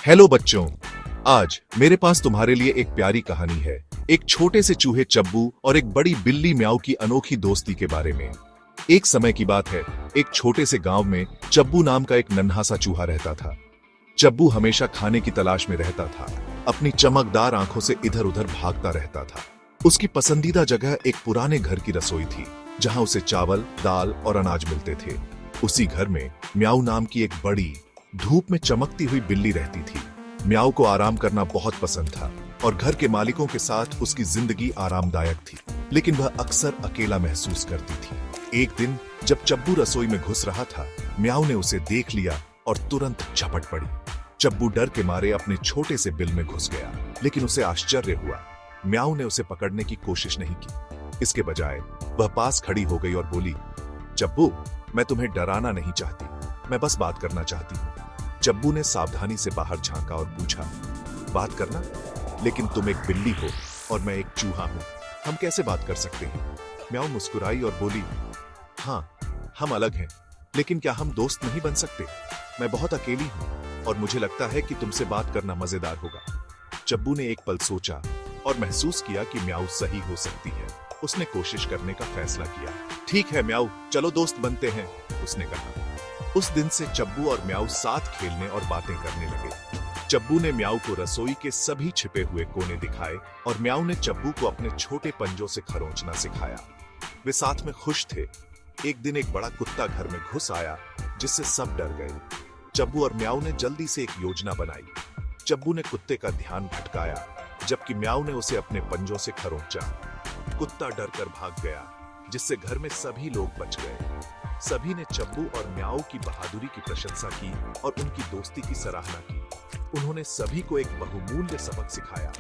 Hello बच्चों, आज मेरे पास तुम्हारे लिए एक प्यारी कहानी है। एक छोटे से चूहे चब्बू और एक बड़ी बिल्ली म्याऊ की अनोखी दोस्ती के बारे में। एक समय की बात है, एक छोटे से गांव में चब्बू नाम का एक नन्हा सा चूहा रहता था। चब्बू हमेशा खाने की तलाश में रहता था, अपनी चमकदार आंखों से इधर उधर भागता रहता था। उसकी पसंदीदा जगह एक पुराने घर की रसोई थी, जहां उसे चावल, दाल और अनाज मिलते थे। उसी घर में म्याऊ नाम की एक बड़ी, धूप में चमकती हुई बिल्ली रहती थी। म्याऊ को आराम करना बहुत पसंद था और घर के मालिकों के साथ उसकी जिंदगी आरामदायक थी, लेकिन वह अक्सर अकेला महसूस करती थी। एक दिन जब चब्बू रसोई में घुस रहा था, म्याऊ ने उसे देख लिया और तुरंत झपट पड़ी। चब्बू डर के मारे अपने छोटे से बिल में घुस गया, लेकिन उसे आश्चर्य हुआ। म्याऊ ने उसे पकड़ने की कोशिश नहीं की। इसके बजाय वह पास खड़ी हो गई और बोली, चब्बू, मैं तुम्हें डराना नहीं चाहती, मैं बस बात करना चाहती हूँ। चब्बू ने सावधानी से बाहर झांका और पूछा, बात करना? लेकिन तुम एक बिल्ली हो और मैं एक चूहा हूं, हम कैसे बात कर सकते हैं? म्याऊ मुस्कुराई और बोली, हाँ, हम अलग हैं, लेकिन क्या हम दोस्त नहीं बन सकते? मैं बहुत अकेली हूं और मुझे लगता है कि तुमसे बात करना मजेदार होगा। चब्बू ने एक पल सोचा और महसूस किया कि म्याऊ सही हो सकती है। उसने कोशिश करने का फैसला किया। ठीक है म्याऊ, चलो दोस्त बनते हैं, उसने कहा। उस दिन से चब्बू और म्याऊ साथ खेलने और बातें करने लगे। चब्बू ने म्याऊ को रसोई के सभी छिपे हुए कोने दिखाए और म्याऊ ने चब्बू को अपने छोटे पंजों से खरोंचना सिखाया। वे साथ में खुश थे। एक दिन एक बड़ा कुत्ता घर में घुस आया, जिससे सब डर गए। चब्बू और म्याऊ ने जल्दी से एक योजना बनाई। चब्बू ने कुत्ते का ध्यान भटकाया, जबकि म्याऊ ने उसे अपने पंजों से खरोंचा। कुत्ता डर कर भाग गया, जिससे घर में सभी लोग बच गए। सभी ने चब्बू और म्याऊ की बहादुरी की प्रशंसा की और उनकी दोस्ती की सराहना की। उन्होंने सभी को एक बहुमूल्य सबक सिखाया।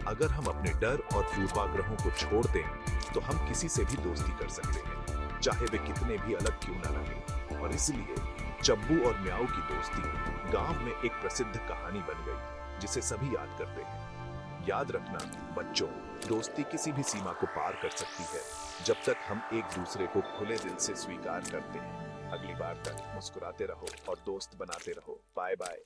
अगर हम अपने डर और पूर्वाग्रहों को छोड़ दें, तो हम किसी से भी दोस्ती कर सकते हैं, चाहे वे कितने भी अलग क्यों न लगें। और इसलिए चब्बू और म्याऊ की दोस्ती गांव में एक प्रसिद्ध कहानी बन गई, जिसे सभी याद करते हैं। याद रखना बच्चों, दोस्ती किसी भी सीमा को पार कर सकती है, जब तक हम एक दूसरे को खुले दिल से स्वीकार करते हैं। अगली बार तक मुस्कुराते रहो और दोस्त बनाते रहो। Bye bye.